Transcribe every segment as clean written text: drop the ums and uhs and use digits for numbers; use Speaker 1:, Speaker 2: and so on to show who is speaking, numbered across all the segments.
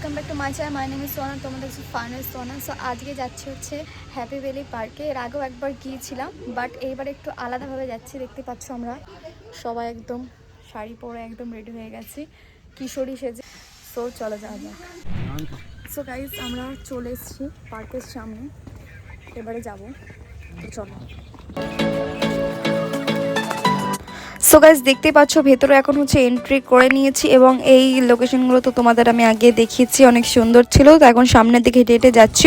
Speaker 1: Welcome back to my channel. My name is সোনা, তোমাদের হচ্ছে ফাইনাল সোনা। সো আজকে যাচ্ছি হচ্ছে হ্যাপি ভ্যালি পার্কে। এর আগেও একবার গিয়েছিলাম, বাট এইবার একটু আলাদাভাবে যাচ্ছি। দেখতে পাচ্ছ আমরা সবাই একদম শাড়ি পরে একদম রেডি হয়ে গেছি, কিশোরী সেজে। সো চলো যাওয়া যাক। সো গাইজ আমরা চলে এসেছি পার্কের সামনে, এবারে যাবো, তো চলো। সো গাইস দেখতে পাচ্ছ ভেতরে এখন হচ্ছে এন্ট্রি করে নিয়েছি এবং এই লোকেশনগুলো তো তোমাদের আমি আগে দেখিয়েছি, অনেক সুন্দর ছিল। তো এখন সামনের দিকে হেঁটে হেঁটে যাচ্ছি।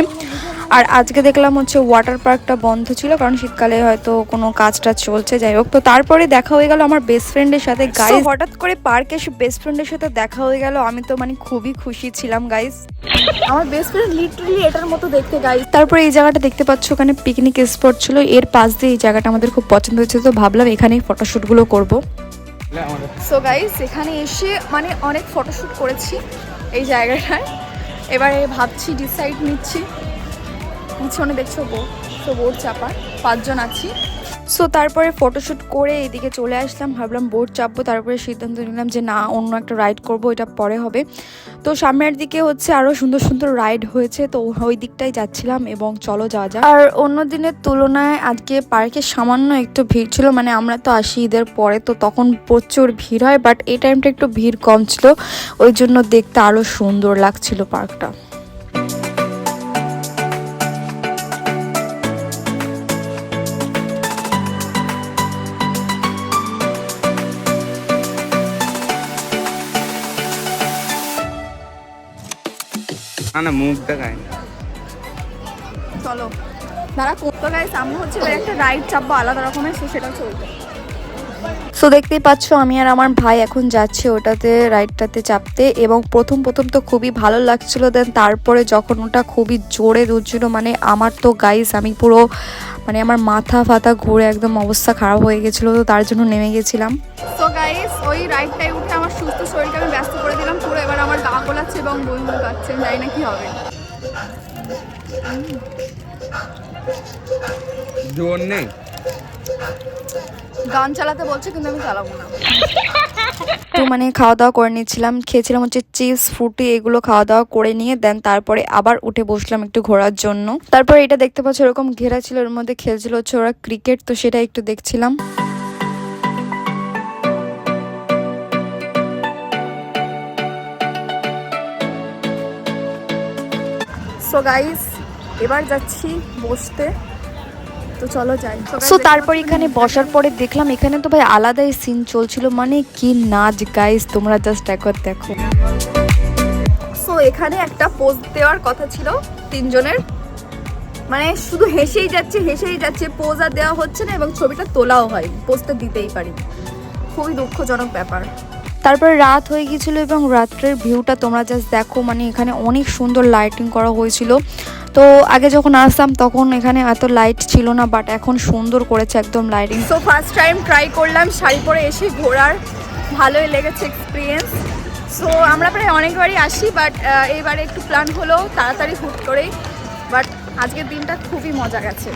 Speaker 1: আর আজকে দেখলাম হচ্ছে ওয়াটার পার্কটা বন্ধ ছিল, কারণ শীতকালে হয়তো কোনো কাজটা চলছে, যাই হোক। তো তারপরে দেখা হয়ে গেল আমার বেস্ট ফ্রেন্ডের সাথে গাইস। হঠাৎ করে পার্কে এসে বেস্ট ফ্রেন্ডের সাথে দেখা হয়ে গেল, আমি তো মানে খুবই খুশি ছিলাম গাইস। আমার বেস্ট ফ্রেন্ড লিটারালি এটার মতো দেখতে গাইস। তারপরে এই জায়গাটা দেখতে পাচ্ছ, ওখানে পিকনিক স্পট ছিল, এর পাশ দিয়ে এই জায়গাটা আমাদের খুব পছন্দ হয়েছে, তো ভাবলাম এখানেই ফটোশ্যুটগুলো করবো। সো গাইস এখানে এসে মানে অনেক ফটোশ্যুট করেছি এই জায়গাটায়। এবারে ভাবছি, ডিসাইড নিচ্ছি। পিছনে দেখছো বোট, তো বোট চাপার 5 জন আছি। সো তারপরে ফটোশ্যুট করে এদিকে চলে আসলাম, ভাবলাম বোট চাপবো। তারপরে সিদ্ধান্ত নিলাম যে না, অন্য একটা রাইড করব, এটা পরে হবে। তো সামনের দিকে হচ্ছে আরও সুন্দর সুন্দর রাইড হয়েছে, তো ওই দিকটাই যাচ্ছিলাম এবং চলো যাওয়া যাক। আর অন্য দিনের তুলনায় আজকে পার্কে সামান্য একটু ভিড় ছিল, মানে আমরা তো আসি ঈদের পরে, তো তখন প্রচুর ভিড় হয়, বাট এই টাইমটা একটু ভিড় কম ছিল, ওই জন্য দেখতে আরও সুন্দর লাগছিল পার্কটা।
Speaker 2: না মুখ দেখায় না।
Speaker 1: চলো দাঁড়া, করতে গাইস আমরা হচ্ছে একটা রাইড চাপবো আলাদা রকমের, সেটাও চলবে। সো দেখতেই পাচ্ছ আমি আর আমার ভাই এখন যাচ্ছে ওটাতে, রাইডটাতে চাপতে। এবং প্রথম তো খুবই ভালো লাগছিল, দেন তারপরে যখন ওটা খুবই জোরে দুলছিল, মানে আমার তো গাইস আমি পুরো মানে আমার মাথা ফাতা ঘুরে একদম অবস্থা খারাপ হয়ে গেছিলো, তো তার জন্য নেমে গেছিলাম। তো গাইস ওই রাইডটায় উঠে আমার সুস্থ শরীরটা আমি ব্যস্ত করে দিলাম পুরো। এবার আমার গা গোলাচ্ছে এবং বই বই পাচ্ছে, জানি না কি হবে।
Speaker 2: জোর নেই,
Speaker 1: গান চালাতে বলছে কিন্তু আমি চালাবো না। তো মানে খাওয়া দাওয়া করে নিচ্ছিলাম, খেয়েছিলাম হচ্ছে চিপস ফ্রুটি, এগুলো খাওয়া দাওয়া করে নিয়ে দেন তারপরে আবার উঠে বসলাম একটু ঘোরার জন্য। তারপরে এটা দেখতে পাচ্ছ এরকম ঘেরা ছিল, এর মধ্যে খেলছিল হচ্ছে ওরা ক্রিকেট, তো সেটা একটু দেখছিলাম। সো গাইস এবার যাচ্ছি বসতে, তো চলো যাই। সো তারপর এখানে বসার পরে দেখলাম এখানে তো ভাই আলাদাই সিন চলছিল, মানে কি নাচ গাইস, তোমরা জাস্ট একবার দেখো। সো এখানে একটা পোজ দেওয়ার কথা ছিল 3 জনের, মানে শুধু হেসেই যাচ্ছে, পোজ আর দেওয়া হচ্ছে না এবং ছবিটা তোলাও হয়, পোজটা দিতেই পারি, খুবই দুঃখজনক ব্যাপার। তারপরে রাত হয়ে গিয়েছিল এবং রাত্রের ভিউটা তোমরা জাস্ট দেখো, মানে এখানে অনেক সুন্দর লাইটিং করা হয়েছিল। তো আগে যখন আসতাম তখন এখানে এত লাইট ছিল না, বাট এখন সুন্দর করেছে একদম lighting. So first time try করলাম শাড়ি পরে এসে ঘোরার, ভালোই লেগেছে এক্সপিরিয়েন্স। সো আমরা প্রায় অনেকবারই আসি, বাট এইবারে একটু প্ল্যান হলো তাড়াতাড়ি হুট করেই, বাট আজকের দিনটা খুবই মজা গেছে।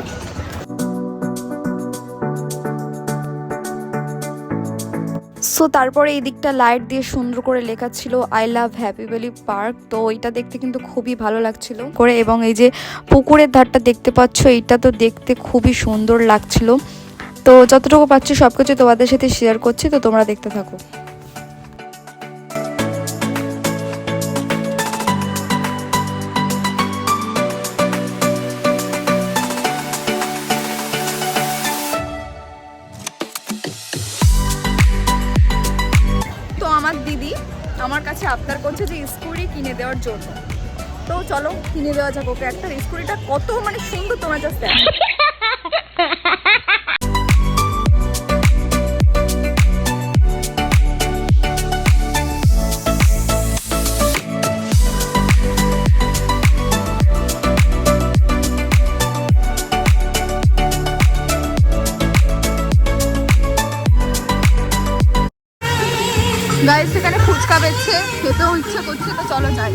Speaker 1: সো তারপরে এই দিকটা লাইট দিয়ে সুন্দর করে লেখা ছিল I love happy valley park, তো এইটা দেখতে কিন্তু খুবই ভালো লাগছিল করে। এবং এই যে পুকুরের ধারটা দেখতে পাচ্ছ, এইটা তো দেখতে খুবই সুন্দর লাগছিল। তো যতটুকু পাচ্ছি সব কিছু তোমাদের সাথে শেয়ার করছি, তো তোমরা দেখতে থাকো। আমার দিদি আমার কাছে আবদার করছে যে স্কুটি কিনে দেওয়ার জন্য, তো চলো কিনে দেওয়া যাক ওকে একটা। স্কুটিটা কত মানে সুন্দর, তোমরা জাস্ট দেখো। গাইস এখানে ফুচকা বেচছে, খেতেও ইচ্ছা করছে, তো চলো যাই।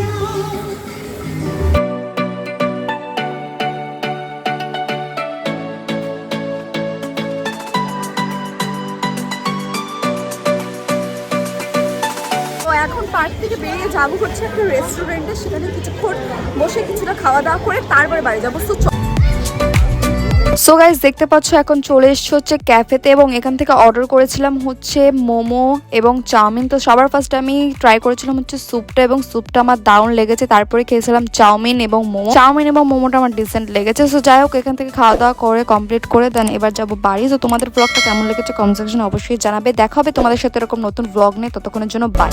Speaker 1: তো এখন পার্ক থেকে বেরিয়ে যাবো হচ্ছে একটা রেস্টুরেন্টে, সেখানে কিছুক্ষণ বসে কিছুটা খাওয়া দাওয়া করে তারপরে বাড়ি যাবো। সো গাইস দেখতে পাচ্ছ এখন চলে এসেছি হচ্ছে ক্যাফেতে, এবং এখান থেকে অর্ডার করেছিলাম হচ্ছে মোমো এবং চাউমিন। তো সবার ফার্স্ট আমি ট্রাই করেছিলাম হচ্ছে স্যুপটা, এবং স্যুপটা আমার দারুণ লেগেছে। তারপরে খেয়েছিলাম চাউমিন এবং মোমোটা আমার ডিসেন্ট লেগেছে। সো যাই হোক, এখান থেকে খাওয়া দাওয়া করে কমপ্লিট করে দেন এবার যাবো বাড়ি। তো তোমাদের ব্লগটা কেমন লেগেছে কমেন্ট সেকশনে অবশ্যই জানাবে। দেখা হবে তোমাদের সাথে এরকম নতুন ব্লগ নিয়ে, ততক্ষণের জন্য বাই।